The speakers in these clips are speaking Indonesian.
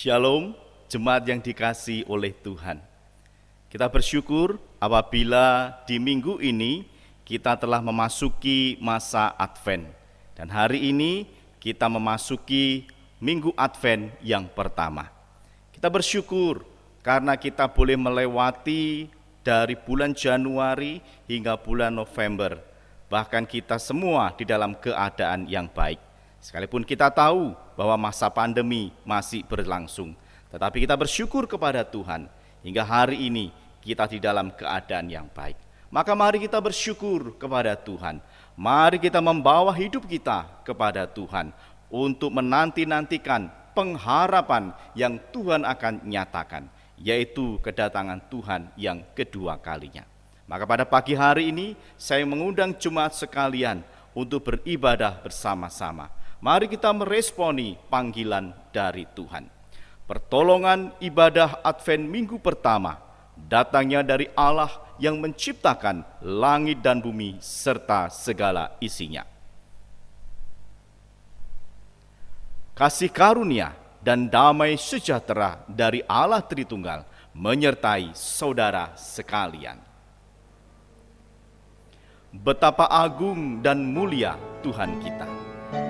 Shalom, jemaat yang dikasihi oleh Tuhan. Kita bersyukur apabila di minggu ini kita telah memasuki masa Advent. Dan hari ini kita memasuki minggu Advent yang pertama. Kita bersyukur karena kita boleh melewati dari bulan Januari hingga bulan November. Bahkan kita semua di dalam keadaan yang baik. Sekalipun kita tahu bahwa masa pandemi masih berlangsung, tetapi kita bersyukur kepada Tuhan hingga hari ini kita di dalam keadaan yang baik. Maka mari kita bersyukur kepada Tuhan. Mari kita membawa hidup kita kepada Tuhan untuk menanti-nantikan pengharapan yang Tuhan akan nyatakan, yaitu kedatangan Tuhan yang kedua kalinya. Maka pada pagi hari ini saya mengundang jemaat sekalian untuk beribadah bersama-sama. Mari kita meresponi panggilan dari Tuhan. Pertolongan ibadah Advent minggu pertama datangnya dari Allah yang menciptakan langit dan bumi serta segala isinya. Kasih karunia dan damai sejahtera dari Allah Tritunggal menyertai saudara sekalian. Betapa agung dan mulia Tuhan kita.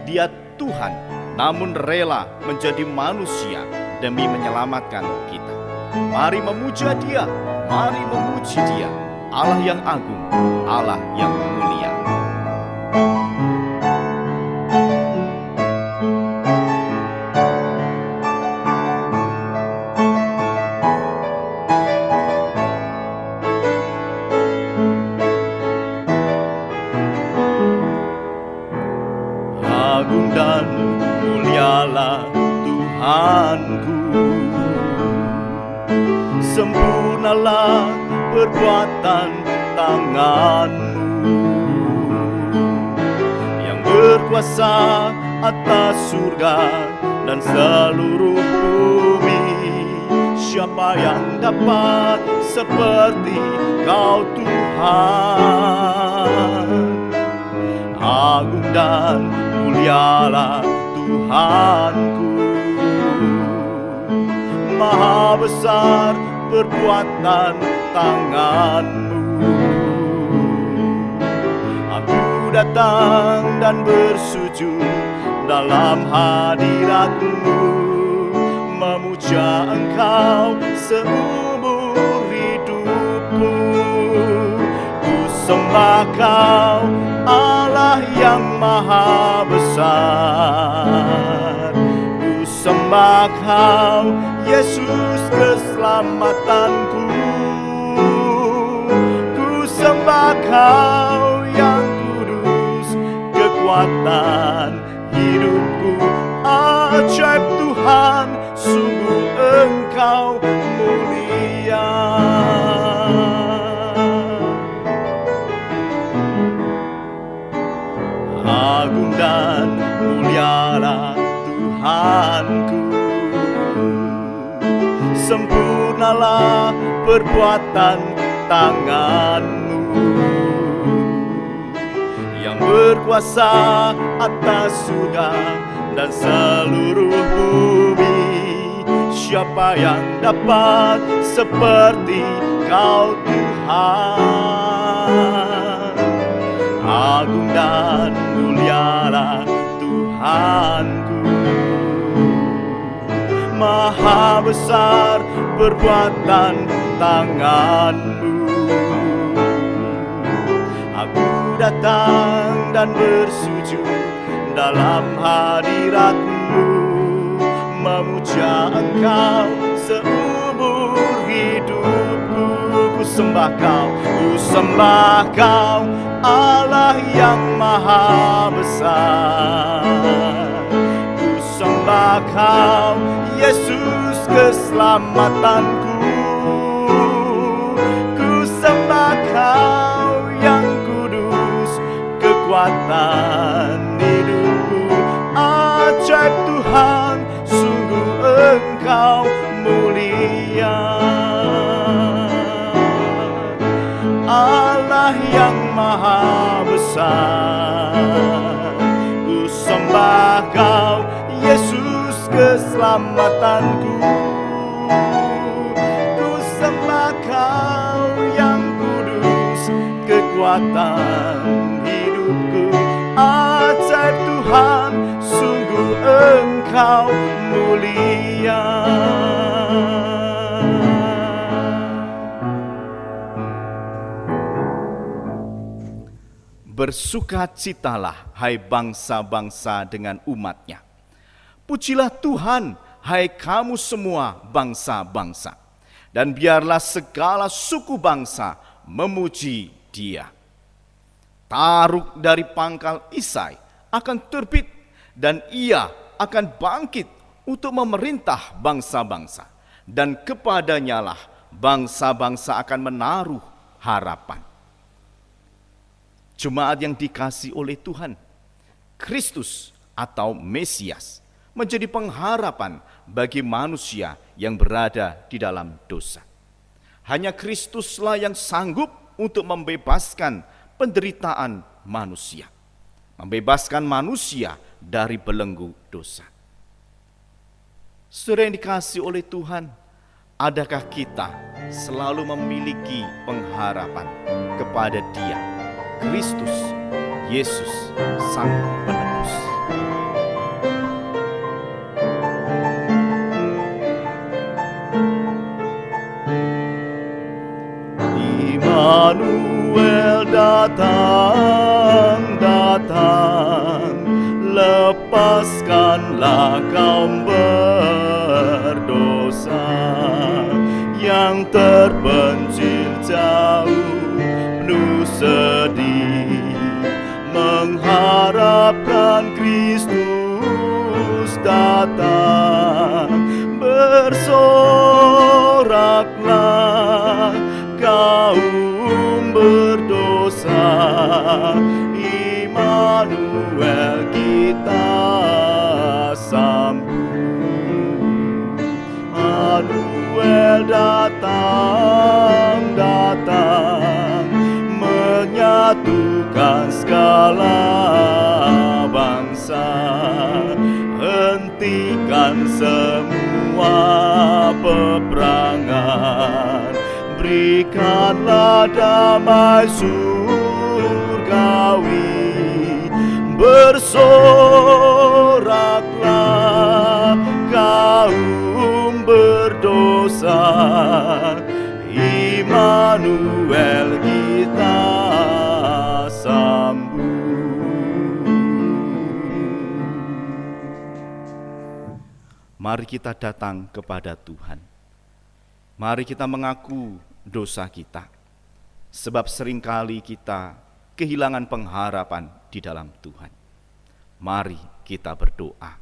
Dia Tuhan, namun rela menjadi manusia demi menyelamatkan kita. Mari memuja Dia, mari memuji Dia, Allah yang agung, Allah yang mulia. Agung dan mulialah Tuhanku, sempurnalah perbuatan tangan-Mu yang berkuasa atas surga dan seluruh bumi. Siapa yang dapat seperti Kau Tuhan? Agung dan mulialah Tuhanku, maha besar perbuatan tangan-Mu. Aku datang dan bersujud dalam hadirat-Mu, memuja Engkau seumur hidupku. Ku sembah Kau, Allah yang maha besar. Ku sembah Kau, Yesus keselamatanku. Ku sembah Kau yang kudus, kekuatan hidupku. Ajaib Tuhan, sungguh Engkau mulia. Agung dan mulialah Tuhanku, sempurnalah perbuatan tangan-Mu, yang berkuasa atas surga dan seluruh bumi. Siapa yang dapat seperti Kau Tuhan? Agung dan mulialah Tuhanku, maha besar perbuatan tangan-Mu. Aku datang dan bersujud dalam hadirat-Mu, memuja Engkau seumur hidupku. Ku sembah Kau, ku sembah Kau, Allah yang maha besar. Ku sembah Kau, Yesus keselamatanku. Ku sembah Kau yang kudus, kekuatan hidupku. Ajaib Tuhan, sungguh Engkau mulia. Allah yang maha besar. Ku sembah Kau, Yesus keselamatanku. Ku sembah Kau yang kudus, kekuatan hidupku. Ajaib Tuhan, sungguh Engkau mulia. Bersukacitalah, hai bangsa-bangsa dengan umat-Nya. Pujilah Tuhan, hai kamu semua bangsa-bangsa. Dan biarlah segala suku bangsa memuji Dia. Taruk dari pangkal Isai akan terbit, dan Ia akan bangkit untuk memerintah bangsa-bangsa. Dan kepadanyalah bangsa-bangsa akan menaruh harapan. Jemaat yang dikasihi oleh Tuhan, Kristus atau Mesias menjadi pengharapan bagi manusia yang berada di dalam dosa. Hanya Kristuslah yang sanggup untuk membebaskan penderitaan manusia, membebaskan manusia dari belenggu dosa. Saudara yang dikasihi oleh Tuhan, adakah kita selalu memiliki pengharapan kepada Dia, Kristus Yesus Sang Penebus? Immanuel datang, datang, lepaskanlah kaum berdosa yang terpencil jauh, penuh sedih, mengharapkan Kristus datang. Bersoraklah kaum berdosa, Immanuel kita sambut. Immanuel datang, datang, menyatukan segala bangsa, hentikan semua peperangan, berikanlah damai surgawi bersoraklah kaum berdosa, Immanuel kita sambut. Mari kita datang kepada Tuhan. Mari kita mengaku dosa kita, sebab seringkali kita kehilangan pengharapan di dalam Tuhan. Mari kita berdoa.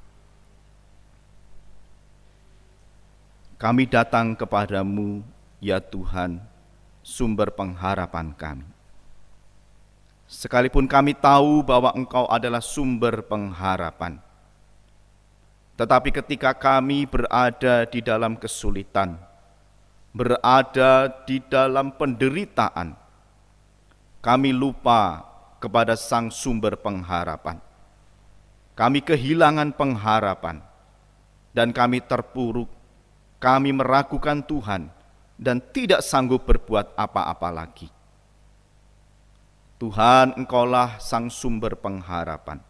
Kami datang kepadamu, ya Tuhan, sumber pengharapan kami. Sekalipun kami tahu bahwa Engkau adalah sumber pengharapan, tetapi ketika kami berada di dalam kesulitan, berada di dalam penderitaan, kami lupa kepada Sang Sumber pengharapan. Kami kehilangan pengharapan, dan kami terpuruk, kami meragukan Tuhan, dan tidak sanggup berbuat apa-apa lagi. Tuhan, Engkaulah Sang Sumber pengharapan.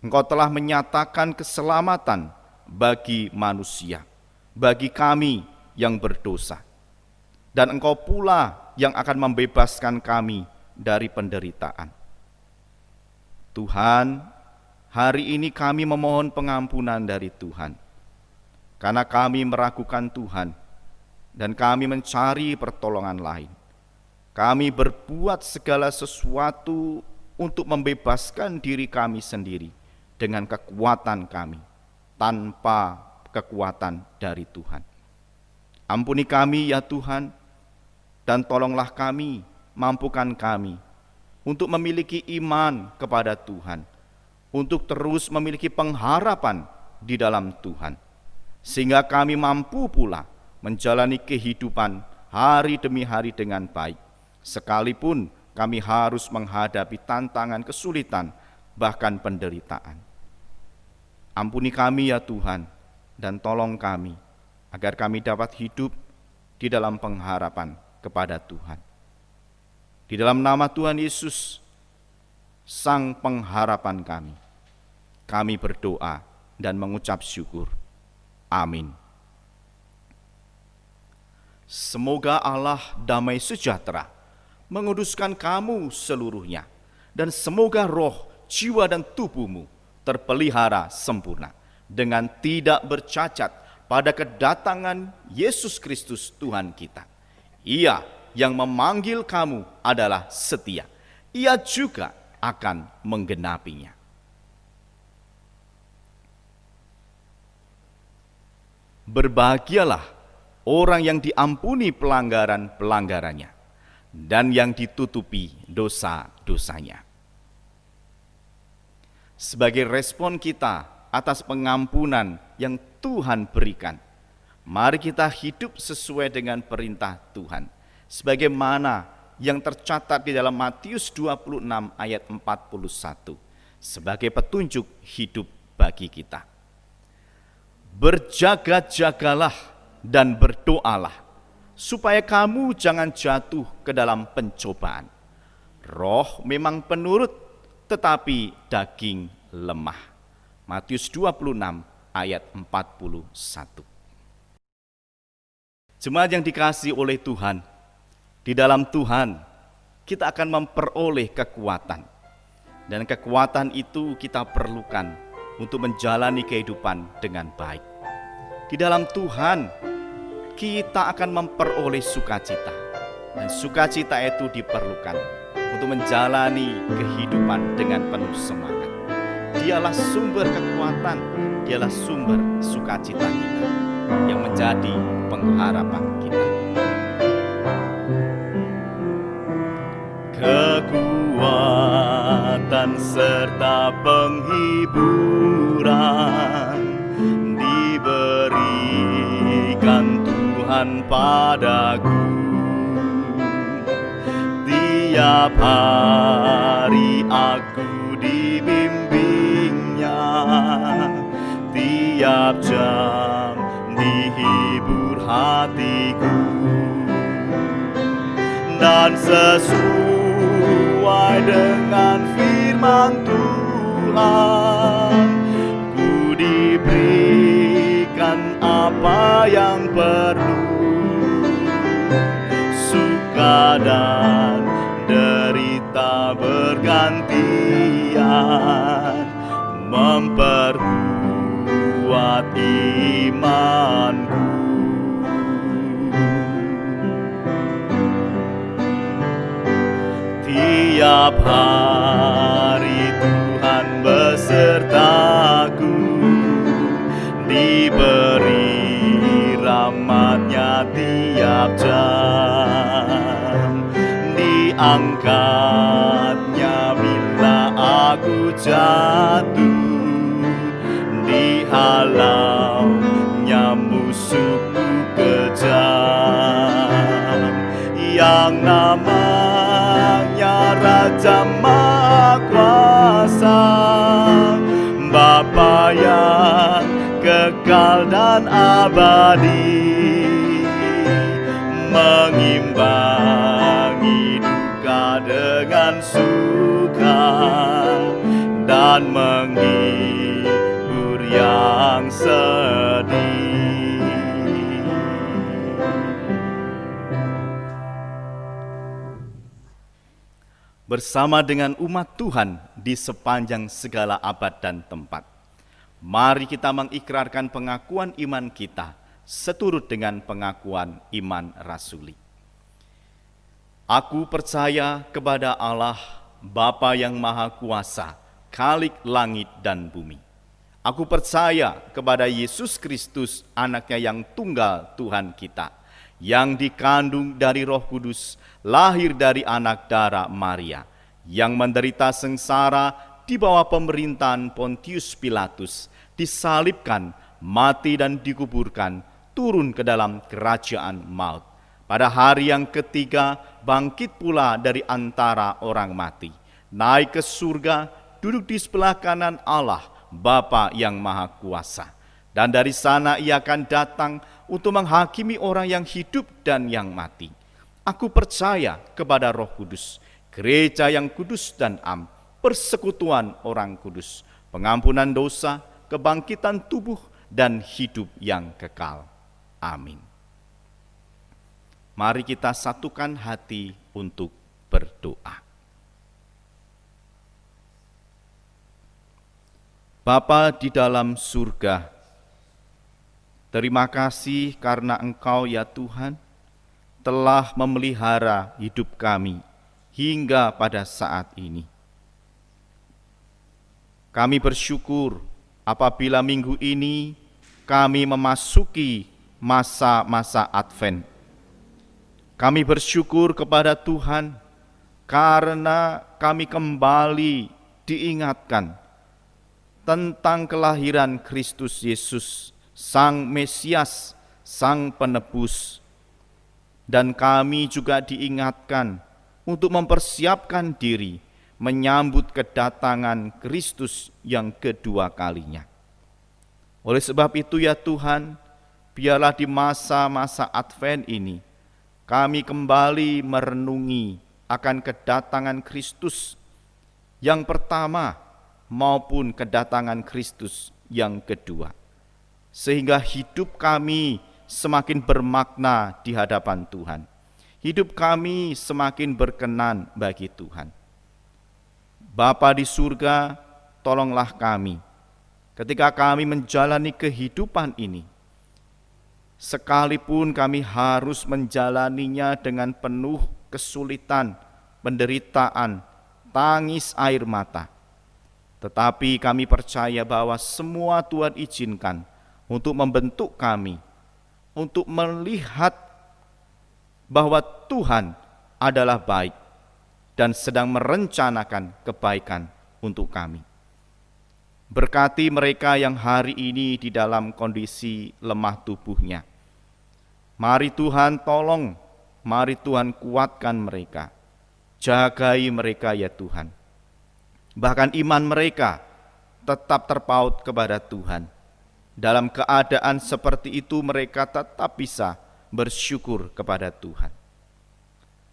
Engkau telah menyatakan keselamatan bagi manusia, bagi kami yang berdosa. Dan Engkau pula yang akan membebaskan kami dari penderitaan. Tuhan, hari ini kami memohon pengampunan dari Tuhan, karena kami meragukan Tuhan, dan kami mencari pertolongan lain. Kami berbuat segala sesuatu untuk membebaskan diri kami sendiri dengan kekuatan kami, tanpa kekuatan dari Tuhan. Ampuni kami ya Tuhan, dan tolonglah kami, mampukan kami untuk memiliki iman kepada Tuhan, untuk terus memiliki pengharapan di dalam Tuhan, sehingga kami mampu pula menjalani kehidupan hari demi hari dengan baik, sekalipun kami harus menghadapi tantangan kesulitan, bahkan penderitaan. Ampuni kami ya Tuhan, dan tolong kami, agar kami dapat hidup di dalam pengharapan kepada Tuhan. Di dalam nama Tuhan Yesus, Sang pengharapan kami berdoa dan mengucap syukur. Amin. Semoga Allah damai sejahtera menguduskan kamu seluruhnya, dan semoga roh, jiwa, dan tubuhmu terpelihara sempurna dengan tidak bercacat pada kedatangan Yesus Kristus Tuhan kita. Ia yang memanggil kamu adalah setia. Ia juga akan menggenapinya. Berbahagialah orang yang diampuni pelanggaran-pelanggarannya dan yang ditutupi dosa-dosanya. Sebagai respon kita atas pengampunan yang Tuhan berikan, mari kita hidup sesuai dengan perintah Tuhan, sebagaimana yang tercatat di dalam Matius 26 ayat 41, sebagai petunjuk hidup bagi kita. Berjaga-jagalah dan berdoalah, supaya kamu jangan jatuh ke dalam pencobaan. Roh memang penurut, tetapi daging lemah. Matius 26 ayat 41. Jemaat yang dikasihi oleh Tuhan, di dalam Tuhan kita akan memperoleh kekuatan. Dan kekuatan itu kita perlukan untuk menjalani kehidupan dengan baik. Di dalam Tuhan kita akan memperoleh sukacita. Dan sukacita itu diperlukan untuk menjalani kehidupan dengan penuh semangat. Dialah sumber kekuatan, dialah sumber sukacita kita, yang menjadi pengharapan kita. Kekuatan serta penghiburan diberikan Tuhan padaku. Tiap hari aku dibimbingnya, tiap jam dihibur hatiku, dan sesuai dengan firman Tuhan Tuhan, ku diberikan apa yang perlu, suka dan derita bergantian, memperkuat imanku. Tiap hari Tuhan besertaku, diberi rahmat-Nya tiap jam, diangkat-Nya bila aku jatuh, dihalau-Nya musuhku kejam, yang namanya Raja Maha Kuasa, Bapa yang kekal dan abadi, mengimbangi duka dengan suka dan menghibur yang sedih. Bersama dengan umat Tuhan di sepanjang segala abad dan tempat, mari kita mengikrarkan pengakuan iman kita seturut dengan pengakuan iman rasuli. Aku percaya kepada Allah, Bapa yang Maha Kuasa, Khalik langit dan bumi. Aku percaya kepada Yesus Kristus, Anaknya yang tunggal Tuhan kita, yang dikandung dari Roh Kudus, lahir dari anak darah Maria, yang menderita sengsara di bawah pemerintahan Pontius Pilatus, disalibkan, mati dan dikuburkan, turun ke dalam kerajaan maut. Pada hari yang ketiga bangkit pula dari antara orang mati, naik ke surga, duduk di sebelah kanan Allah, Bapa yang Maha Kuasa. Dan dari sana Ia akan datang untuk menghakimi orang yang hidup dan yang mati. Aku percaya kepada Roh Kudus, gereja yang kudus dan am, persekutuan orang kudus, pengampunan dosa, kebangkitan tubuh, dan hidup yang kekal. Amin. Mari kita satukan hati untuk berdoa. Bapa di dalam surga, terima kasih karena Engkau ya Tuhan telah memelihara hidup kami hingga pada saat ini. Kami bersyukur apabila minggu ini kami memasuki masa-masa Advent. Kami bersyukur kepada Tuhan karena kami kembali diingatkan tentang kelahiran Kristus Yesus, Sang Mesias, Sang Penebus. Dan kami juga diingatkan untuk mempersiapkan diri menyambut kedatangan Kristus yang kedua kalinya. Oleh sebab itu ya Tuhan, biarlah di masa-masa Advent ini kami kembali merenungi akan kedatangan Kristus yang pertama maupun kedatangan Kristus yang kedua, sehingga hidup kami semakin bermakna di hadapan Tuhan. Hidup kami semakin berkenan bagi Tuhan. Bapa di surga, tolonglah kami ketika kami menjalani kehidupan ini. Sekalipun kami harus menjalaninya dengan penuh kesulitan, penderitaan, tangis air mata. Tetapi kami percaya bahwa semua Tuhan izinkan untuk membentuk kami, untuk melihat bahwa Tuhan adalah baik dan sedang merencanakan kebaikan untuk kami. Berkati mereka yang hari ini di dalam kondisi lemah tubuhnya. Mari Tuhan tolong, mari Tuhan kuatkan mereka. Jagai mereka ya Tuhan. Bahkan iman mereka tetap terpaut kepada Tuhan. Dalam keadaan seperti itu mereka tetap bisa bersyukur kepada Tuhan.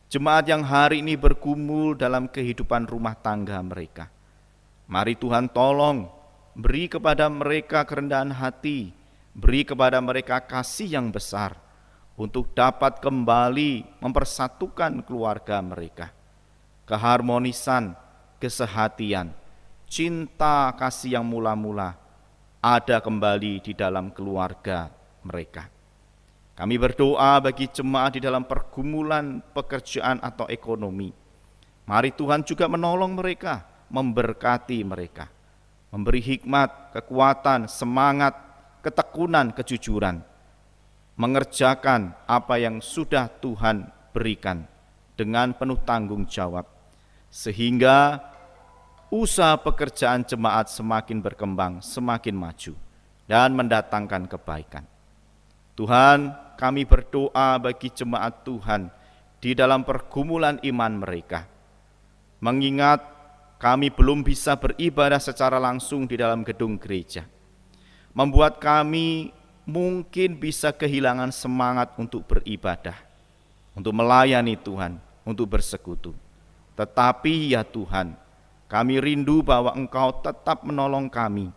Jemaat yang hari ini bergumul dalam kehidupan rumah tangga mereka, Mari Tuhan tolong, beri kepada mereka kerendahan hati, beri kepada mereka kasih yang besar, untuk dapat kembali mempersatukan keluarga mereka. Keharmonisan, kesehatian, cinta kasih yang mula-mula ada kembali di dalam keluarga mereka. Kami berdoa bagi jemaat di dalam pergumulan pekerjaan atau ekonomi. Mari Tuhan juga menolong mereka, memberkati mereka, memberi hikmat, kekuatan, semangat, ketekunan, kejujuran, mengerjakan apa yang sudah Tuhan berikan dengan penuh tanggung jawab, sehingga usaha pekerjaan jemaat semakin berkembang, semakin maju, dan mendatangkan kebaikan. Tuhan, kami berdoa bagi jemaat Tuhan di dalam pergumulan iman mereka, mengingat kami belum bisa beribadah secara langsung di dalam gedung gereja, membuat kami mungkin bisa kehilangan semangat untuk beribadah, untuk melayani Tuhan, untuk bersekutu. Tetapi ya Tuhan, kami rindu bahwa Engkau tetap menolong kami,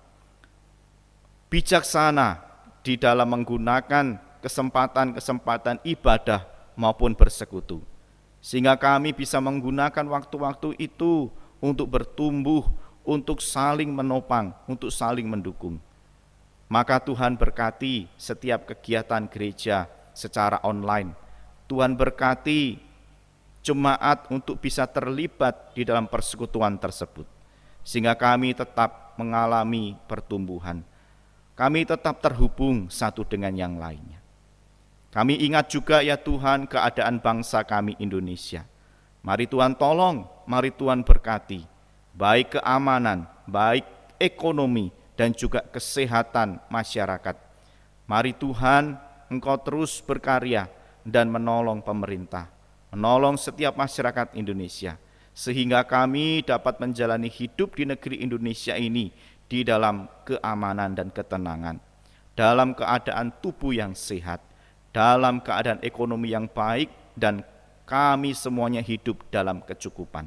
bijaksana di dalam menggunakan kesempatan-kesempatan ibadah maupun bersekutu, sehingga kami bisa menggunakan waktu-waktu itu untuk bertumbuh, untuk saling menopang, untuk saling mendukung. Maka Tuhan berkati setiap kegiatan gereja secara online. Tuhan berkati jemaat untuk bisa terlibat di dalam persekutuan tersebut, sehingga kami tetap mengalami pertumbuhan. Kami tetap terhubung satu dengan yang lainnya. Kami ingat juga ya Tuhan keadaan bangsa kami Indonesia. Mari Tuhan tolong, mari Tuhan berkati, baik keamanan, baik ekonomi, dan juga kesehatan masyarakat. Mari Tuhan, Engkau terus berkarya dan menolong pemerintah, menolong setiap masyarakat Indonesia, sehingga kami dapat menjalani hidup di negeri Indonesia ini di dalam keamanan dan ketenangan, dalam keadaan tubuh yang sehat, dalam keadaan ekonomi yang baik, dan kami semuanya hidup dalam kecukupan.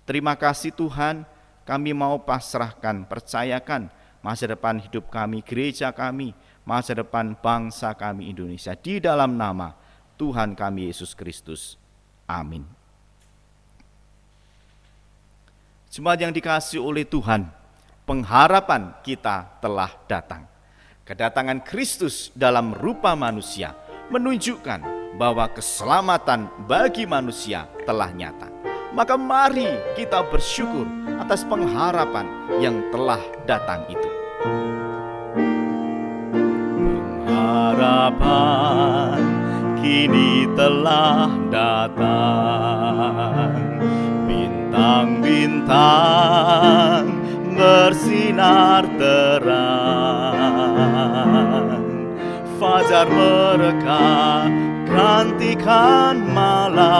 Terima kasih Tuhan, kami mau pasrahkan, percayakan masa depan hidup kami, gereja kami, masa depan bangsa kami Indonesia di dalam nama Tuhan kami Yesus Kristus. Amin. Jemaat yang dikasihi oleh Tuhan, pengharapan kita telah datang. Kedatangan Kristus dalam rupa manusia menunjukkan bahwa keselamatan bagi manusia telah nyata. Maka mari kita bersyukur atas pengharapan yang telah datang itu. Pengharapan kini telah datang, bintang-bintang bersinar terang, fajar mereka gantikan malam,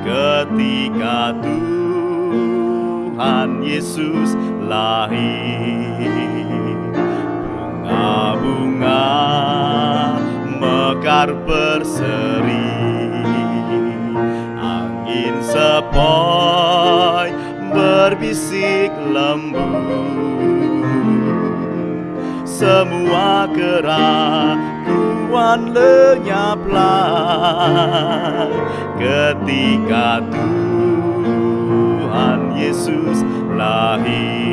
ketika Tuhan Yesus lahir. Bunga-bunga mekar berseri, angin sepoi berbisik lembut, semua keraguan lenyaplah ketika Tuhan Yesus lahir.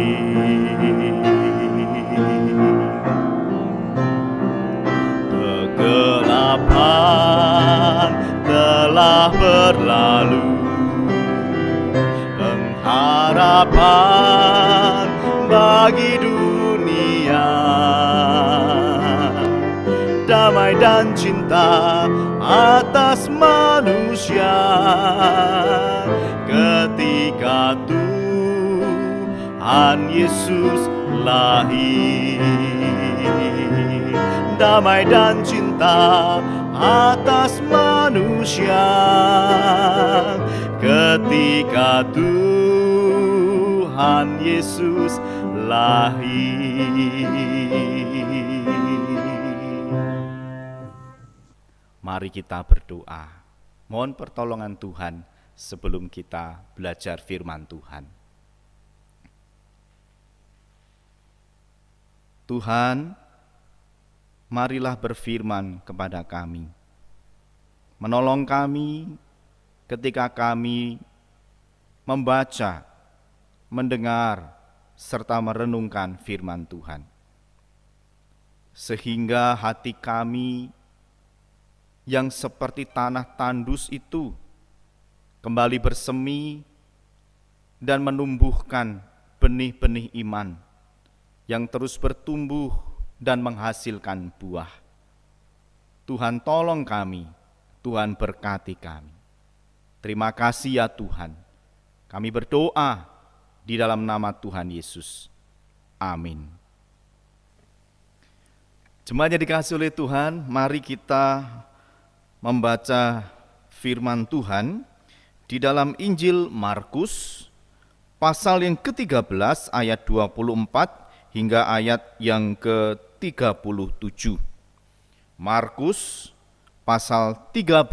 Kegelapan telah berlalu, pengharapan bagi dunia, damai dan cinta atas manusia ketika Tuhan Yesus lahir. Damai dan cinta atas manusia ketika Tuhan Yesus lahir. Mari kita berdoa, mohon pertolongan Tuhan sebelum kita belajar firman Tuhan. Tuhan, marilah berfirman kepada kami. Menolong kami ketika kami membaca, mendengar, serta merenungkan firman Tuhan. Sehingga hati kami yang seperti tanah tandus itu kembali bersemi dan menumbuhkan benih-benih iman yang terus bertumbuh dan menghasilkan buah. Tuhan tolong kami, Tuhan berkati kami. Terima kasih ya Tuhan. Kami berdoa di dalam nama Tuhan Yesus. Amin. Jemaat yang dikasihi oleh Tuhan, mari kita membaca firman Tuhan di dalam Injil Markus pasal yang ke-13 ayat 24 hingga ayat yang ke-37. Markus pasal 13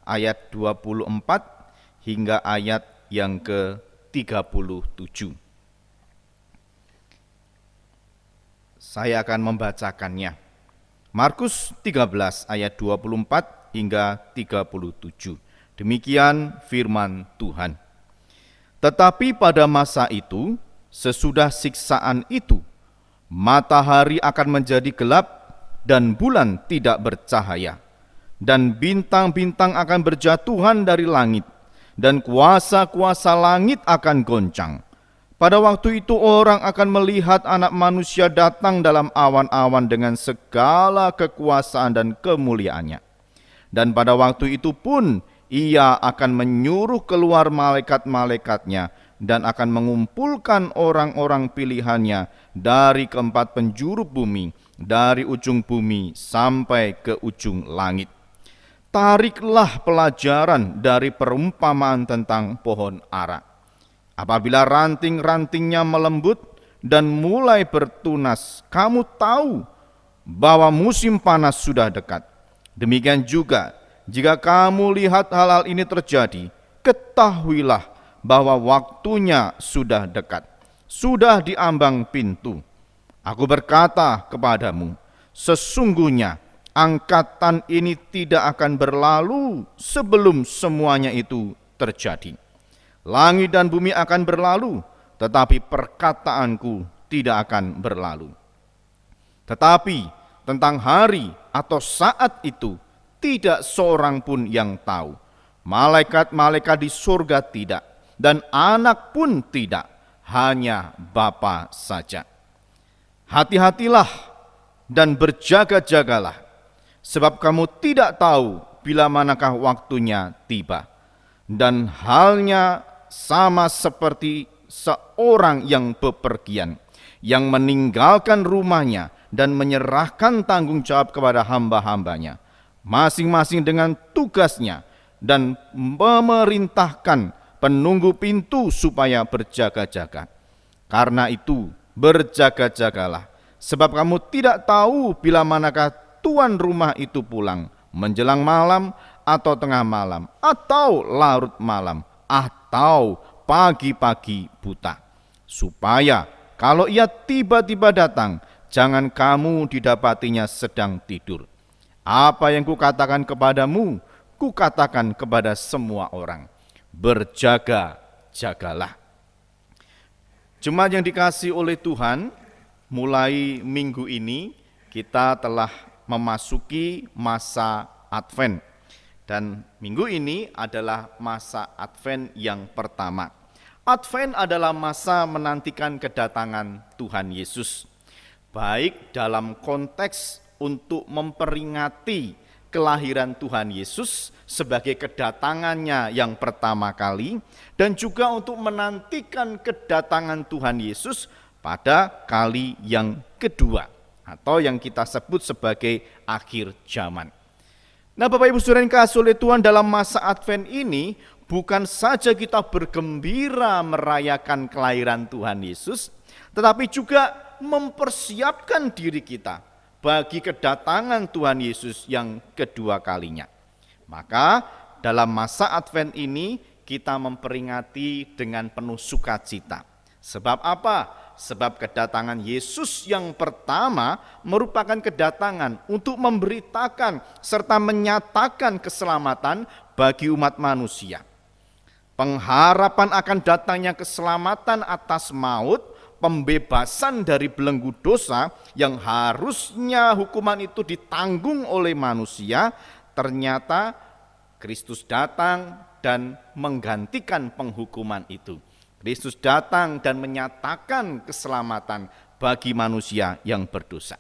ayat 24 hingga ayat yang ke-37. Saya akan membacakannya. Markus 13 ayat 24 hingga 37. Demikian firman Tuhan. Tetapi pada masa itu, sesudah siksaan itu, matahari akan menjadi gelap dan bulan tidak bercahaya, dan bintang-bintang akan berjatuhan dari langit, dan kuasa-kuasa langit akan goncang. Pada waktu itu orang akan melihat Anak Manusia datang dalam awan-awan dengan segala kekuasaan dan kemuliaannya. Dan pada waktu itu pun Ia akan menyuruh keluar malaikat-malaikatnya dan akan mengumpulkan orang-orang pilihannya dari keempat penjuru bumi, dari ujung bumi sampai ke ujung langit. Tariklah pelajaran dari perumpamaan tentang pohon ara. Apabila ranting-rantingnya melembut dan mulai bertunas, kamu tahu bahwa musim panas sudah dekat. Demikian juga, jika kamu lihat hal-hal ini terjadi, ketahuilah bahwa waktunya sudah dekat, sudah diambang pintu. Aku berkata kepadamu, sesungguhnya angkatan ini tidak akan berlalu sebelum semuanya itu terjadi. Langit dan bumi akan berlalu, tetapi perkataanku tidak akan berlalu. Tetapi tentang hari atau saat itu, tidak seorang pun yang tahu. Malaikat-malaikat di surga tidak, dan anak pun tidak, hanya Bapa saja. Hati-hatilah dan berjaga-jagalah, sebab kamu tidak tahu bila manakah waktunya tiba. Dan halnya sama seperti seorang yang bepergian, yang meninggalkan rumahnya dan menyerahkan tanggung jawab kepada hamba-hambanya, masing-masing dengan tugasnya, dan memerintahkan penunggu pintu supaya berjaga-jaga. Karena itu berjaga-jagalah, sebab kamu tidak tahu bila manakah tuan rumah itu pulang, menjelang malam atau tengah malam, atau larut malam, atau pagi-pagi buta. Supaya kalau ia tiba-tiba datang, jangan kamu didapatinya sedang tidur. Apa yang kukatakan kepadamu, kukatakan kepada semua orang, berjaga-jagalah. Jemaat yang dikasihi oleh Tuhan, mulai minggu ini kita telah memasuki masa Advent. Dan minggu ini adalah masa Advent yang pertama. Advent adalah masa menantikan kedatangan Tuhan Yesus, baik dalam konteks untuk memperingati kelahiran Tuhan Yesus sebagai kedatangannya yang pertama kali, dan juga untuk menantikan kedatangan Tuhan Yesus pada kali yang kedua, atau yang kita sebut sebagai akhir zaman. Nah, Bapak Ibu Saudara yang dikasihi oleh Tuhan, dalam masa Advent ini bukan saja kita bergembira merayakan kelahiran Tuhan Yesus, tetapi juga mempersiapkan diri kita bagi kedatangan Tuhan Yesus yang kedua kalinya. Maka dalam masa Advent ini kita memperingati dengan penuh sukacita. Sebab apa? Sebab kedatangan Yesus yang pertama merupakan kedatangan untuk memberitakan serta menyatakan keselamatan bagi umat manusia. Pengharapan akan datangnya keselamatan atas maut, pembebasan dari belenggu dosa yang harusnya hukuman itu ditanggung oleh manusia, ternyata Kristus datang dan menggantikan penghukuman itu. Kristus datang dan menyatakan keselamatan bagi manusia yang berdosa.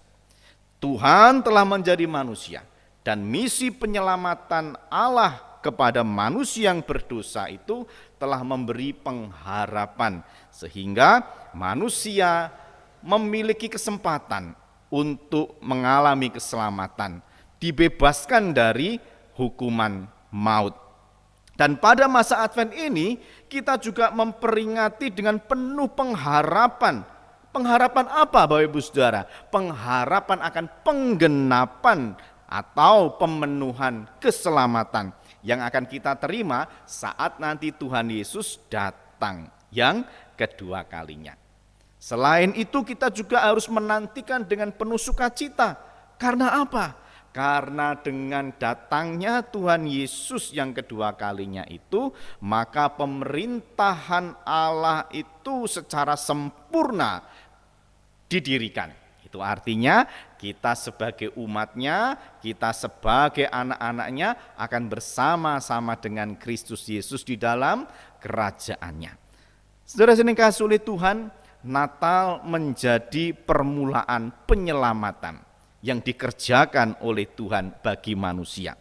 Tuhan telah menjadi manusia, dan misi penyelamatan Allah kepada manusia yang berdosa itu telah memberi pengharapan, sehingga manusia memiliki kesempatan untuk mengalami keselamatan, dibebaskan dari hukuman maut. Dan pada masa Advent ini kita juga memperingati dengan penuh pengharapan. Pengharapan apa Bapak Ibu Saudara? Pengharapan akan penggenapan atau pemenuhan keselamatan yang akan kita terima saat nanti Tuhan Yesus datang yang kedua kalinya. Selain itu kita juga harus menantikan dengan penuh sukacita. Karena apa? Karena dengan datangnya Tuhan Yesus yang kedua kalinya itu, maka pemerintahan Allah itu secara sempurna didirikan. Itu artinya kita sebagai umatnya, kita sebagai anak-anaknya akan bersama-sama dengan Kristus Yesus di dalam kerajaannya. Saudara yang dikasihi oleh Tuhan, Natal menjadi permulaan penyelamatan yang dikerjakan oleh Tuhan bagi manusia,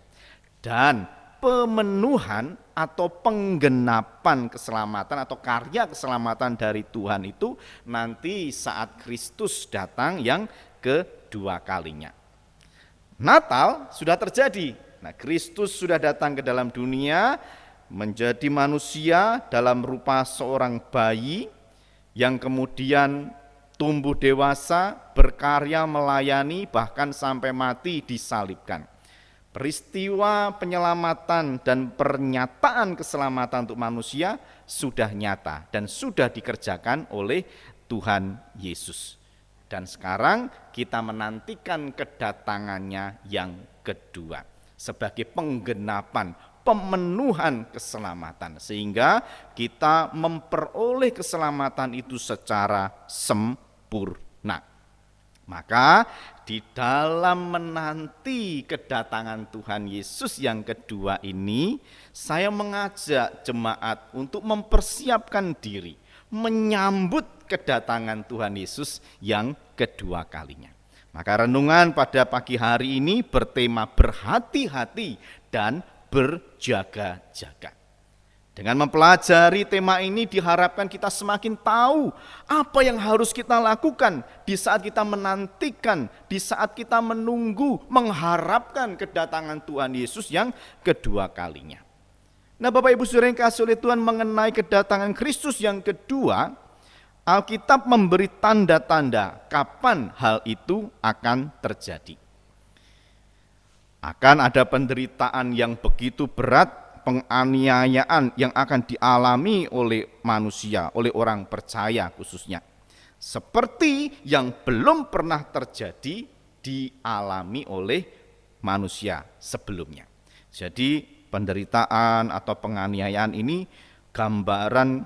dan pemenuhan atau penggenapan keselamatan atau karya keselamatan dari Tuhan itu nanti saat Kristus datang yang kedua kalinya. Natal sudah terjadi. Nah, Kristus sudah datang ke dalam dunia menjadi manusia dalam rupa seorang bayi yang kemudian tumbuh dewasa, berkarya, melayani, bahkan sampai mati disalibkan. Peristiwa penyelamatan dan pernyataan keselamatan untuk manusia sudah nyata dan sudah dikerjakan oleh Tuhan Yesus. Dan sekarang kita menantikan kedatangannya yang kedua sebagai penggenapan, pemenuhan keselamatan, sehingga kita memperoleh keselamatan itu secara sempurna. Maka di dalam menanti kedatangan Tuhan Yesus yang kedua ini, saya mengajak jemaat untuk mempersiapkan diri menyambut kedatangan Tuhan Yesus yang kedua kalinya. Maka renungan pada pagi hari ini bertema berhati-hati dan berjaga-jaga. Dengan mempelajari tema ini diharapkan kita semakin tahu apa yang harus kita lakukan di saat kita menantikan, di saat kita menunggu, mengharapkan kedatangan Tuhan Yesus yang kedua kalinya. Nah, Bapak Ibu Saudara yang kasih oleh Tuhan, mengenai kedatangan Kristus yang kedua, Alkitab memberi tanda-tanda kapan hal itu akan terjadi. Akan ada penderitaan yang begitu berat, penganiayaan yang akan dialami oleh manusia, oleh orang percaya khususnya, seperti yang belum pernah terjadi dialami oleh manusia sebelumnya. Jadi penderitaan atau penganiayaan ini gambaran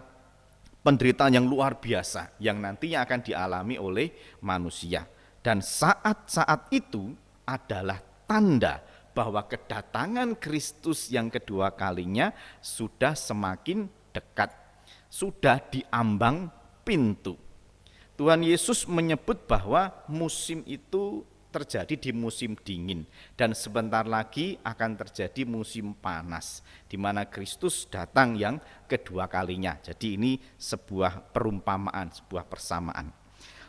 penderitaan yang luar biasa yang nantinya akan dialami oleh manusia. Dan saat-saat itu adalah tanda bahwa kedatangan Kristus yang kedua kalinya sudah semakin dekat, sudah diambang pintu. Tuhan Yesus menyebut bahwa musim itu terjadi di musim dingin dan sebentar lagi akan terjadi musim panas, di mana Kristus datang yang kedua kalinya. Jadi ini sebuah perumpamaan, sebuah persamaan.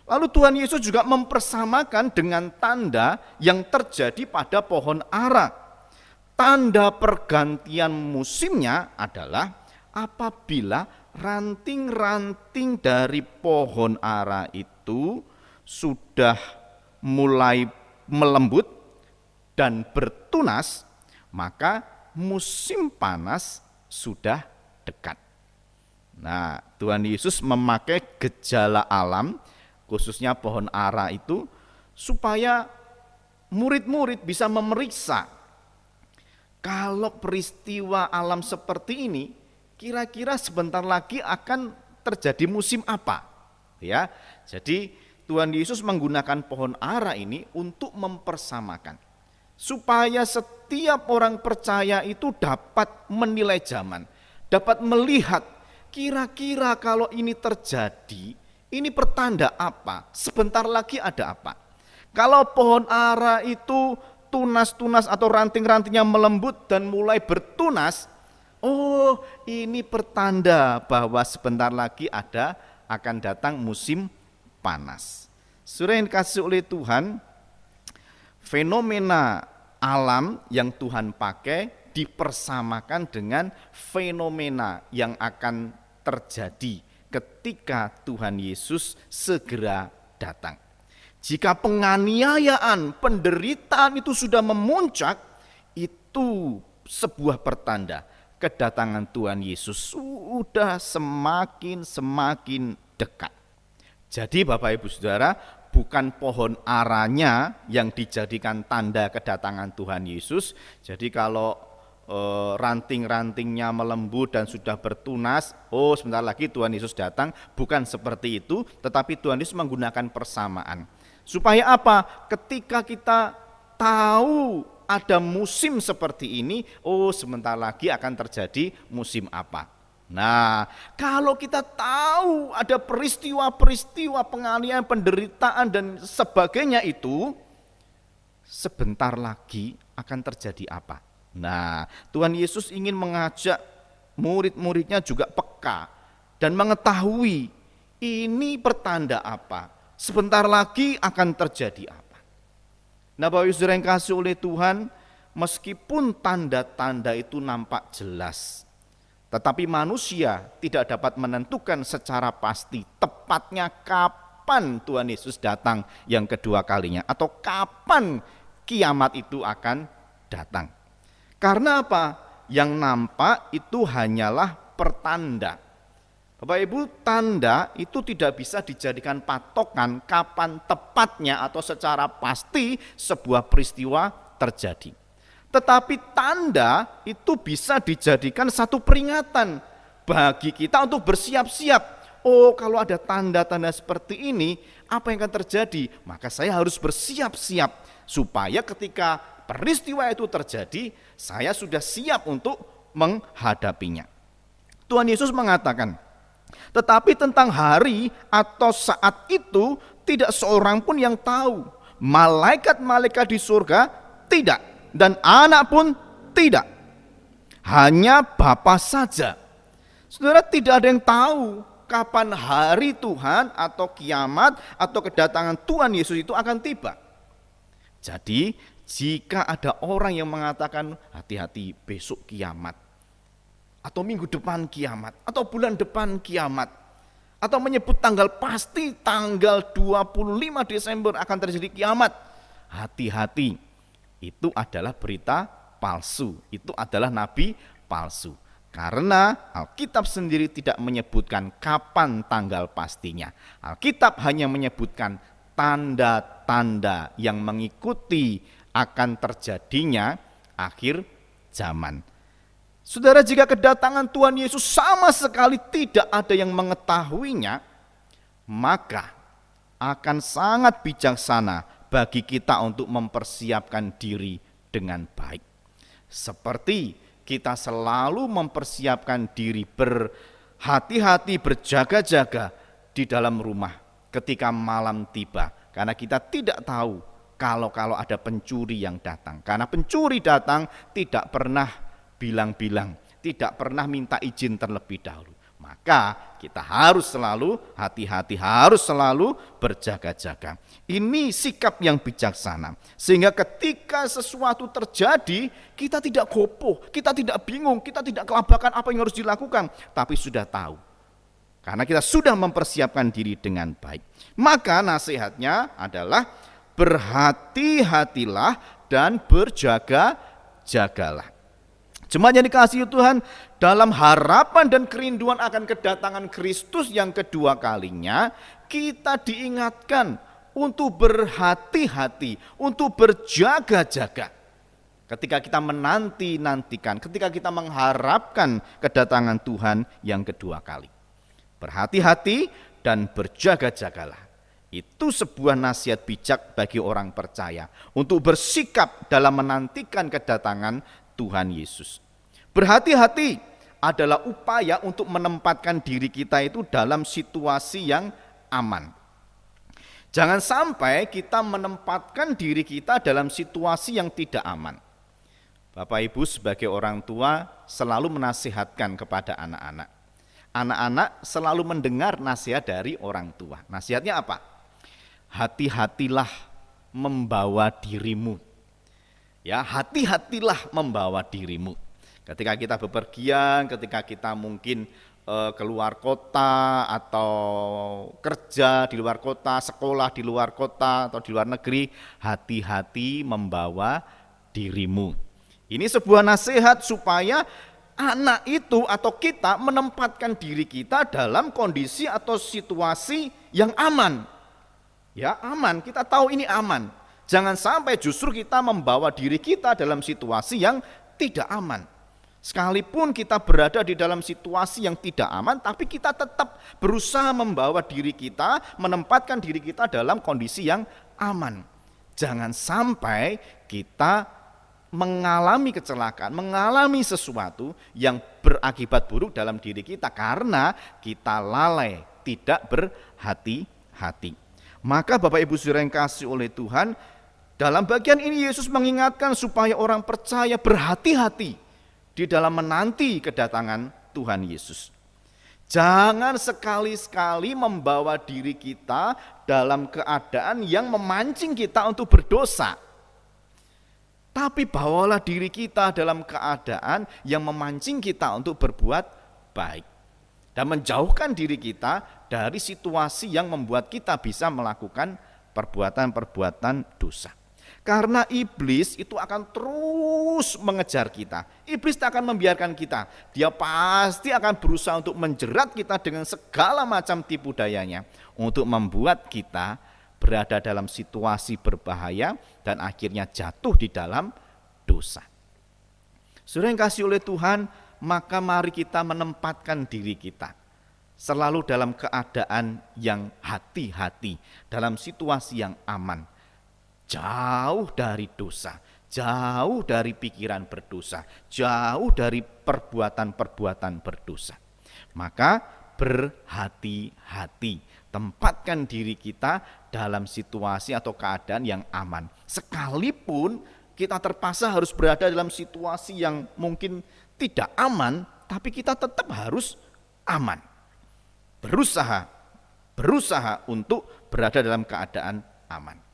Lalu Tuhan Yesus juga mempersamakan dengan tanda yang terjadi pada pohon ara. Tanda pergantian musimnya adalah apabila ranting-ranting dari pohon ara itu sudah mulai melembut dan bertunas, maka musim panas sudah dekat. Nah, Tuhan Yesus memakai gejala alam khususnya pohon ara itu, supaya murid-murid bisa memeriksa kalau peristiwa alam seperti ini kira-kira sebentar lagi akan terjadi musim apa. Ya, jadi Tuhan Yesus menggunakan pohon ara ini untuk mempersamakan, supaya setiap orang percaya itu dapat menilai zaman, dapat melihat kira-kira kalau ini terjadi, ini pertanda apa, sebentar lagi ada apa. Kalau pohon ara itu tunas-tunas atau ranting-rantingnya melembut dan mulai bertunas, oh ini pertanda bahwa sebentar lagi akan datang musim panas. Saudara yang dikasihi oleh Tuhan, fenomena alam yang Tuhan pakai dipersamakan dengan fenomena yang akan terjadi ketika Tuhan Yesus segera datang. Jika penganiayaan, penderitaan itu sudah memuncak, itu sebuah pertanda kedatangan Tuhan Yesus sudah semakin dekat. Jadi Bapak Ibu Saudara, bukan pohon aranya yang dijadikan tanda kedatangan Tuhan Yesus. Jadi kalau ranting-rantingnya melembut dan sudah bertunas, oh sebentar lagi Tuhan Yesus datang, bukan seperti itu, tetapi Tuhan Yesus menggunakan persamaan. Supaya apa? Ketika kita tahu ada musim seperti ini, oh sebentar lagi akan terjadi musim apa. Nah, kalau kita tahu ada peristiwa-peristiwa penganiayaan, penderitaan dan sebagainya itu, sebentar lagi akan terjadi apa? Nah, Tuhan Yesus ingin mengajak murid-muridnya juga peka dan mengetahui ini pertanda apa, sebentar lagi akan terjadi apa. Nah, Bapak Ibu Saudara yang kasih oleh Tuhan, meskipun tanda-tanda itu nampak jelas, tetapi manusia tidak dapat menentukan secara pasti tepatnya kapan Tuhan Yesus datang yang kedua kalinya, atau kapan kiamat itu akan datang. Karena apa? Yang nampak itu hanyalah pertanda. Bapak Ibu, tanda itu tidak bisa dijadikan patokan kapan tepatnya atau secara pasti sebuah peristiwa terjadi. Tetapi tanda itu bisa dijadikan satu peringatan bagi kita untuk bersiap-siap. Oh, kalau ada tanda-tanda seperti ini, apa yang akan terjadi? Maka saya harus bersiap-siap supaya ketika peristiwa itu terjadi, saya sudah siap untuk menghadapinya. Tuhan Yesus mengatakan, tetapi tentang hari atau saat itu tidak seorang pun yang tahu. Malaikat-malaikat di surga tidak, dan anak pun tidak, hanya Bapa saja. Saudara, tidak ada yang tahu kapan hari Tuhan atau kiamat atau kedatangan Tuhan Yesus itu akan tiba. Jadi jika ada orang yang mengatakan hati-hati besok kiamat, atau minggu depan kiamat, atau bulan depan kiamat, atau menyebut tanggal pasti tanggal 25 Desember akan terjadi kiamat, hati-hati. Itu adalah berita palsu, itu adalah nabi palsu. Karena Alkitab sendiri tidak menyebutkan kapan tanggal pastinya. Alkitab hanya menyebutkan tanda-tanda yang mengikuti akan terjadinya akhir zaman. Saudara, jika kedatangan Tuhan Yesus sama sekali tidak ada yang mengetahuinya, maka akan sangat bijaksana bagi kita untuk mempersiapkan diri dengan baik. Seperti kita selalu mempersiapkan diri berhati-hati, berjaga-jaga di dalam rumah ketika malam tiba. Karena kita tidak tahu kalau ada pencuri yang datang. Karena pencuri datang tidak pernah bilang-bilang, tidak pernah minta izin terlebih dahulu. Maka kita harus selalu hati-hati, harus selalu berjaga-jaga. Ini sikap yang bijaksana. Sehingga ketika sesuatu terjadi, kita tidak gopoh, kita tidak bingung, kita tidak kelabakan apa yang harus dilakukan. Tapi sudah tahu. Karena kita sudah mempersiapkan diri dengan baik. Maka nasihatnya adalah berhati-hatilah dan berjaga-jagalah. Jemaat yang dikasihi Tuhan, dalam harapan dan kerinduan akan kedatangan Kristus yang kedua kalinya, kita diingatkan untuk berhati-hati, untuk berjaga-jaga. Ketika kita menanti-nantikan, ketika kita mengharapkan kedatangan Tuhan yang kedua kali. Berhati-hati dan berjaga-jagalah. Itu sebuah nasihat bijak bagi orang percaya untuk bersikap dalam menantikan kedatangan Tuhan Yesus. Berhati-hati adalah upaya untuk menempatkan diri kita itu dalam situasi yang aman. Jangan sampai kita menempatkan diri kita dalam situasi yang tidak aman. Bapak Ibu sebagai orang tua selalu menasihatkan kepada anak-anak. Anak-anak selalu mendengar nasihat dari orang tua. Nasihatnya apa? Hati-hatilah membawa dirimu. Ya, hati-hatilah membawa dirimu. Ketika kita bepergian, ketika kita mungkin keluar kota atau kerja di luar kota, sekolah di luar kota atau di luar negeri, hati-hati membawa dirimu. Ini sebuah nasihat supaya anak itu atau kita menempatkan diri kita dalam kondisi atau situasi yang aman. Ya, aman, kita tahu ini aman. Jangan sampai justru kita membawa diri kita dalam situasi yang tidak aman. Sekalipun kita berada di dalam situasi yang tidak aman, tapi kita tetap berusaha membawa diri kita, menempatkan diri kita dalam kondisi yang aman. Jangan sampai kita mengalami kecelakaan, mengalami sesuatu yang berakibat buruk dalam diri kita karena kita lalai, tidak berhati-hati. Maka Bapak Ibu Saudara yang kasih oleh Tuhan, dalam bagian ini Yesus mengingatkan supaya orang percaya berhati-hati di dalam menanti kedatangan Tuhan Yesus. Jangan sekali-sekali membawa diri kita dalam keadaan yang memancing kita untuk berdosa. Tapi bawalah diri kita dalam keadaan yang memancing kita untuk berbuat baik. Dan menjauhkan diri kita dari situasi yang membuat kita bisa melakukan perbuatan-perbuatan dosa. Karena iblis itu akan terus mengejar kita. Iblis tak akan membiarkan kita. Dia pasti akan berusaha untuk menjerat kita dengan segala macam tipu dayanya. Untuk membuat kita berada dalam situasi berbahaya dan akhirnya jatuh di dalam dosa. Saudara yang kasih oleh Tuhan, maka mari kita menempatkan diri kita selalu dalam keadaan yang hati-hati, dalam situasi yang aman. Jauh dari dosa, jauh dari pikiran berdosa, jauh dari perbuatan-perbuatan berdosa. Maka berhati-hati, tempatkan diri kita dalam situasi atau keadaan yang aman. Sekalipun kita terpaksa harus berada dalam situasi yang mungkin tidak aman, tapi kita tetap harus aman. Berusaha untuk berada dalam keadaan aman.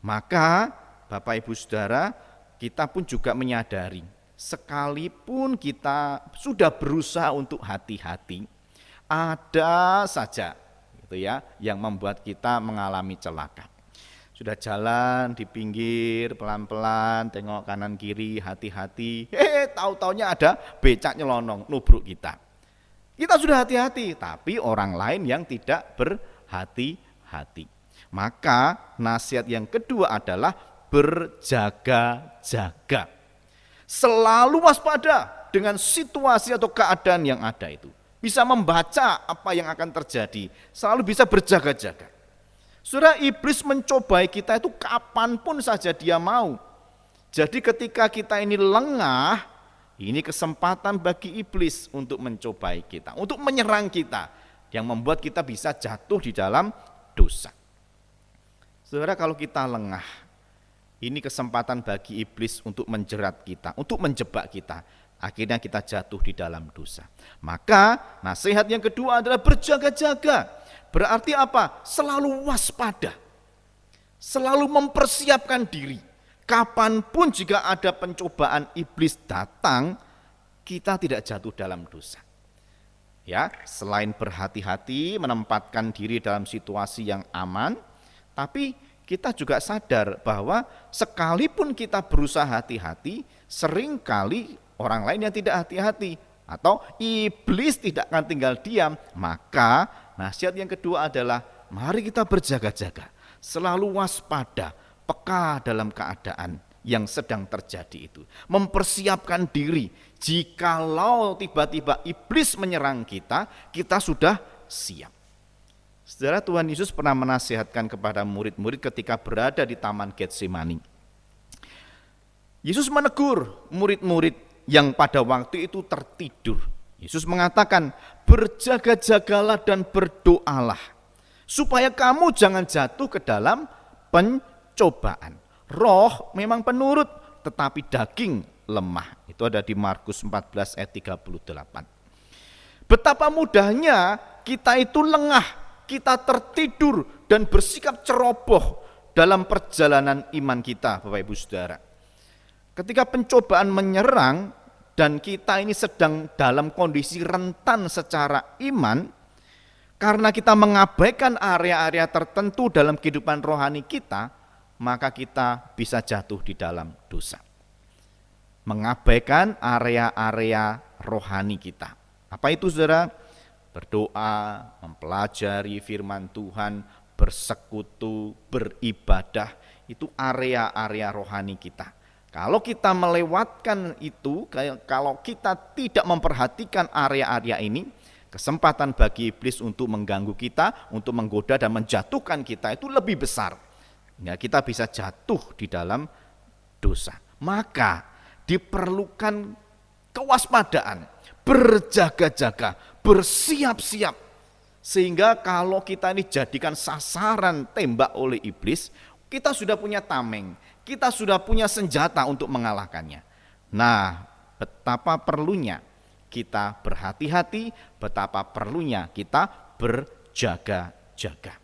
Maka Bapak Ibu Saudara, kita pun juga menyadari sekalipun kita sudah berusaha untuk hati-hati, ada saja gitu ya yang membuat kita mengalami celaka. Sudah jalan di pinggir pelan-pelan, tengok kanan kiri, hati-hati, tahu-taunya ada becak nyelonong nubruk kita. Kita sudah hati-hati, tapi orang lain yang tidak berhati-hati. Maka nasihat yang kedua adalah berjaga-jaga. Selalu waspada dengan situasi atau keadaan yang ada itu. Bisa membaca apa yang akan terjadi, selalu bisa berjaga-jaga. Saudara, iblis mencobai kita itu kapanpun saja dia mau. Jadi ketika kita ini lengah, ini kesempatan bagi iblis untuk mencobai kita, untuk menyerang kita, yang membuat kita bisa jatuh di dalam dosa. Saudara, kalau kita lengah, ini kesempatan bagi iblis untuk menjerat kita, untuk menjebak kita. Akhirnya kita jatuh di dalam dosa. Maka nasihat yang kedua adalah berjaga-jaga. Berarti apa? Selalu waspada. Selalu mempersiapkan diri. Kapanpun jika ada pencobaan iblis datang, kita tidak jatuh dalam dosa. Ya, selain berhati-hati menempatkan diri dalam situasi yang aman, tapi kita juga sadar bahwa sekalipun kita berusaha hati-hati, seringkali orang lain yang tidak hati-hati, atau iblis tidak akan tinggal diam. Maka nasihat yang kedua adalah mari kita berjaga-jaga, selalu waspada, peka dalam keadaan yang sedang terjadi itu. Mempersiapkan diri, jikalau tiba-tiba iblis menyerang kita, kita sudah siap. Saudara, Tuhan Yesus pernah menasihatkan kepada murid-murid ketika berada di Taman Getsemani. Yesus menegur murid-murid yang pada waktu itu tertidur. Yesus mengatakan, berjaga-jagalah dan berdoalah, supaya kamu jangan jatuh ke dalam pencobaan. Roh memang penurut, tetapi daging lemah. Itu ada di Markus 14 ayat 38. Betapa mudahnya kita itu lengah, kita tertidur dan bersikap ceroboh dalam perjalanan iman kita, Bapak Ibu Saudara. Ketika pencobaan menyerang dan kita ini sedang dalam kondisi rentan secara iman, karena kita mengabaikan area-area tertentu dalam kehidupan rohani kita, maka kita bisa jatuh di dalam dosa. Mengabaikan area-area rohani kita. Apa itu, saudara? Berdoa, mempelajari firman Tuhan, bersekutu, beribadah, itu area-area rohani kita. Kalau kita melewatkan itu, kalau kita tidak memperhatikan area-area ini, kesempatan bagi iblis untuk mengganggu kita, untuk menggoda dan menjatuhkan kita itu lebih besar. Hingga kita bisa jatuh di dalam dosa. Maka diperlukan kewaspadaan, berjaga-jaga, bersiap-siap. Sehingga kalau kita ini jadikan sasaran tembak oleh iblis, kita sudah punya tameng, kita sudah punya senjata untuk mengalahkannya. Nah, betapa perlunya kita berhati-hati, betapa perlunya kita berjaga-jaga.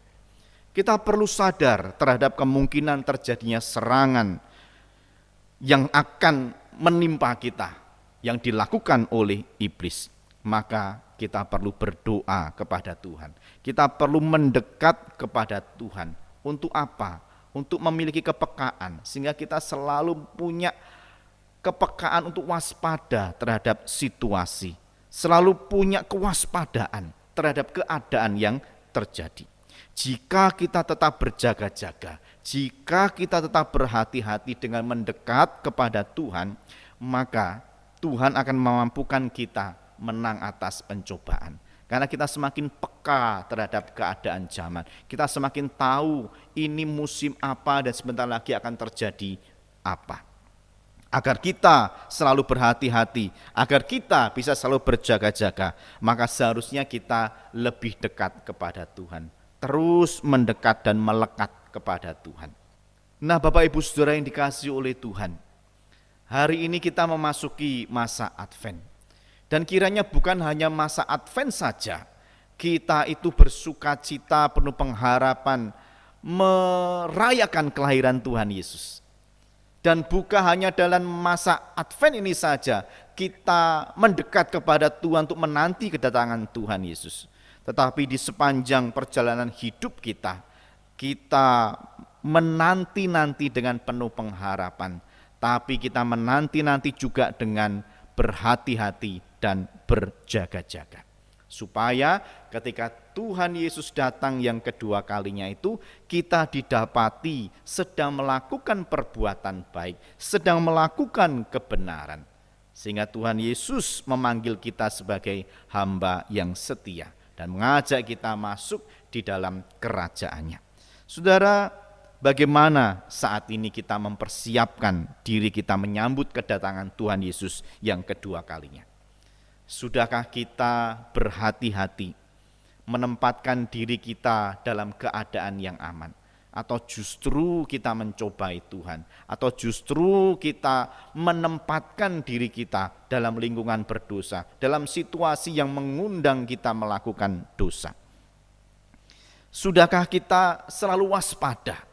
Kita perlu sadar terhadap kemungkinan terjadinya serangan yang akan menimpa kita, yang dilakukan oleh iblis. Maka kita perlu berdoa kepada Tuhan. Kita perlu mendekat kepada Tuhan. Untuk apa? Untuk memiliki kepekaan, sehingga kita selalu punya kepekaan untuk waspada terhadap situasi. Selalu punya kewaspadaan terhadap keadaan yang terjadi. Jika kita tetap berjaga-jaga, jika kita tetap berhati-hati dengan mendekat kepada Tuhan, maka Tuhan akan memampukan kita menang atas pencobaan. Karena kita semakin peka terhadap keadaan zaman. Kita semakin tahu ini musim apa dan sebentar lagi akan terjadi apa. Agar kita selalu berhati-hati, agar kita bisa selalu berjaga-jaga, maka seharusnya kita lebih dekat kepada Tuhan. Terus mendekat dan melekat kepada Tuhan. Nah, Bapak Ibu Saudara yang dikasihi oleh Tuhan, hari ini kita memasuki masa Advent. Dan kiranya bukan hanya masa Advent saja, kita itu bersuka cita penuh pengharapan merayakan kelahiran Tuhan Yesus. Dan bukan hanya dalam masa Advent ini saja kita mendekat kepada Tuhan untuk menanti kedatangan Tuhan Yesus. Tetapi di sepanjang perjalanan hidup kita menanti-nanti dengan penuh pengharapan. Tapi kita menanti-nanti juga dengan berhati-hati dan berjaga-jaga. Supaya ketika Tuhan Yesus datang yang kedua kalinya itu, kita didapati sedang melakukan perbuatan baik, sedang melakukan kebenaran. Sehingga Tuhan Yesus memanggil kita sebagai hamba yang setia dan mengajak kita masuk di dalam kerajaannya. Saudara, bagaimana saat ini kita mempersiapkan diri kita menyambut kedatangan Tuhan Yesus yang kedua kalinya? Sudahkah kita berhati-hati menempatkan diri kita dalam keadaan yang aman? Atau justru kita mencobai Tuhan? Atau justru kita menempatkan diri kita dalam lingkungan berdosa, dalam situasi yang mengundang kita melakukan dosa? Sudahkah kita selalu waspada,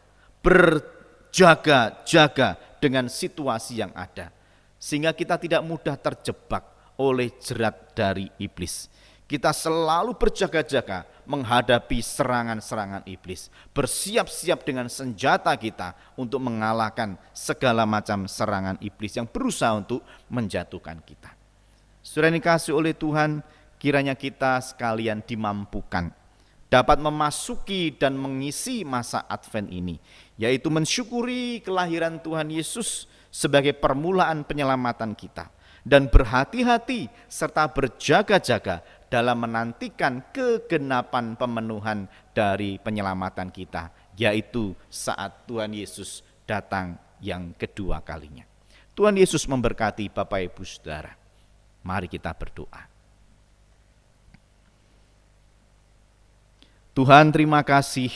berjaga-jaga dengan situasi yang ada, sehingga kita tidak mudah terjebak oleh jerat dari iblis? Kita selalu berjaga-jaga menghadapi serangan-serangan iblis. Bersiap-siap dengan senjata kita untuk mengalahkan segala macam serangan iblis yang berusaha untuk menjatuhkan kita. Saudara yang dikasihi oleh Tuhan, kiranya kita sekalian dimampukan dapat memasuki dan mengisi masa Advent ini, yaitu mensyukuri kelahiran Tuhan Yesus sebagai permulaan penyelamatan kita, dan berhati-hati serta berjaga-jaga dalam menantikan kegenapan pemenuhan dari penyelamatan kita, yaitu saat Tuhan Yesus datang yang kedua kalinya. Tuhan Yesus memberkati Bapak Ibu Saudara. Mari kita berdoa. Tuhan, terima kasih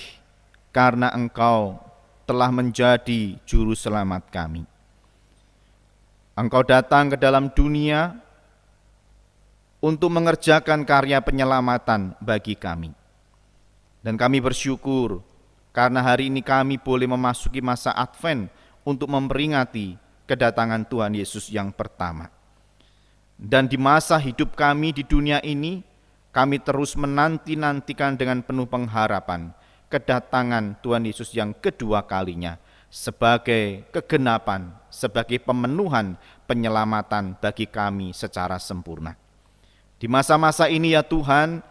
karena Engkau telah menjadi juru selamat kami. Engkau datang ke dalam dunia untuk mengerjakan karya penyelamatan bagi kami. Dan kami bersyukur karena hari ini kami boleh memasuki masa Advent untuk memperingati kedatangan Tuhan Yesus yang pertama. Dan di masa hidup kami di dunia ini, kami terus menanti-nantikan dengan penuh pengharapan kedatangan Tuhan Yesus yang kedua kalinya sebagai kegenapan, sebagai pemenuhan penyelamatan bagi kami secara sempurna. Di masa-masa ini ya Tuhan,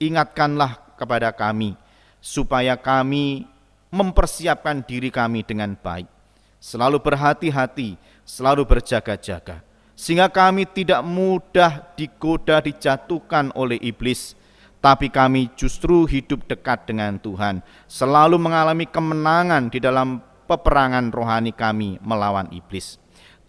ingatkanlah kepada kami supaya kami mempersiapkan diri kami dengan baik, selalu berhati-hati, selalu berjaga-jaga, sehingga kami tidak mudah digoda, dijatuhkan oleh iblis, tapi kami justru hidup dekat dengan Tuhan, selalu mengalami kemenangan di dalam peperangan rohani kami melawan iblis.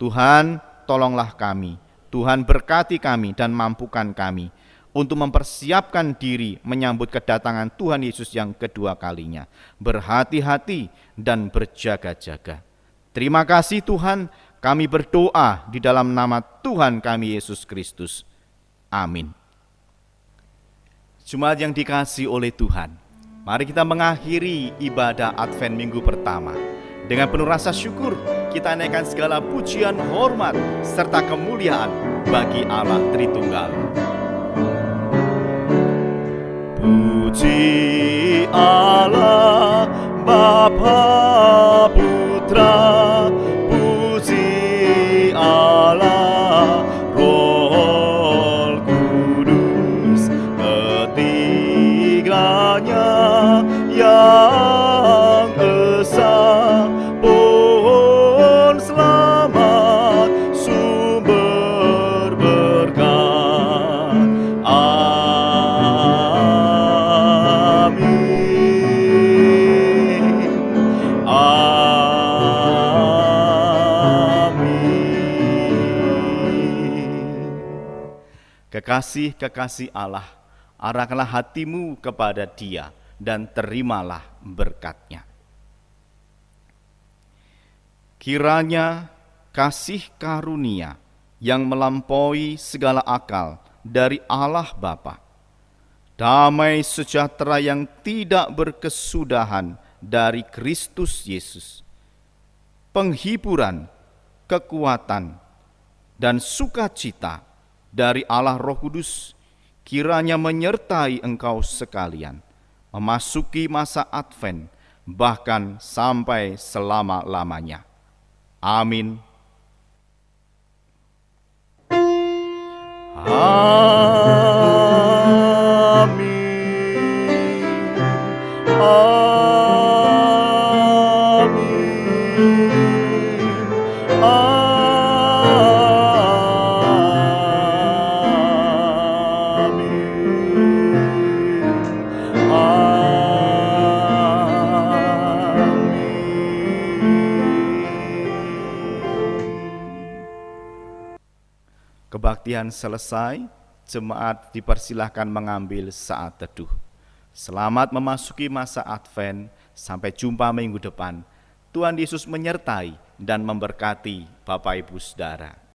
Tuhan, tolonglah kami, Tuhan berkati kami dan mampukan kami untuk mempersiapkan diri menyambut kedatangan Tuhan Yesus yang kedua kalinya. Berhati-hati dan berjaga-jaga. Terima kasih Tuhan, kami berdoa di dalam nama Tuhan kami Yesus Kristus. Amin. Jemaat yang dikasihi oleh Tuhan, mari kita mengakhiri ibadah Advent minggu pertama. Dengan penuh rasa syukur, kita naikkan segala pujian, hormat, serta kemuliaan bagi Allah Tritunggal. Puji Allah, Bapa, Putra, puji Allah, Roh Kudus, ketiganya yang esa. Pohon selamat, sumber berkat. Amin. Amin. Kekasih-kekasih Allah, arahkanlah hatimu kepada Dia dan terimalah berkat-Nya. Kiranya kasih karunia yang melampaui segala akal dari Allah Bapa, damai sejahtera yang tidak berkesudahan dari Kristus Yesus, penghiburan, kekuatan, dan sukacita dari Allah Roh Kudus, kiranya menyertai engkau sekalian memasuki masa Advent, bahkan sampai selama-lamanya. Amin. Amin. Amin. Kebaktian selesai, jemaat dipersilahkan mengambil saat teduh. Selamat memasuki masa Advent, sampai jumpa minggu depan. Tuhan Yesus menyertai dan memberkati Bapak Ibu Saudara.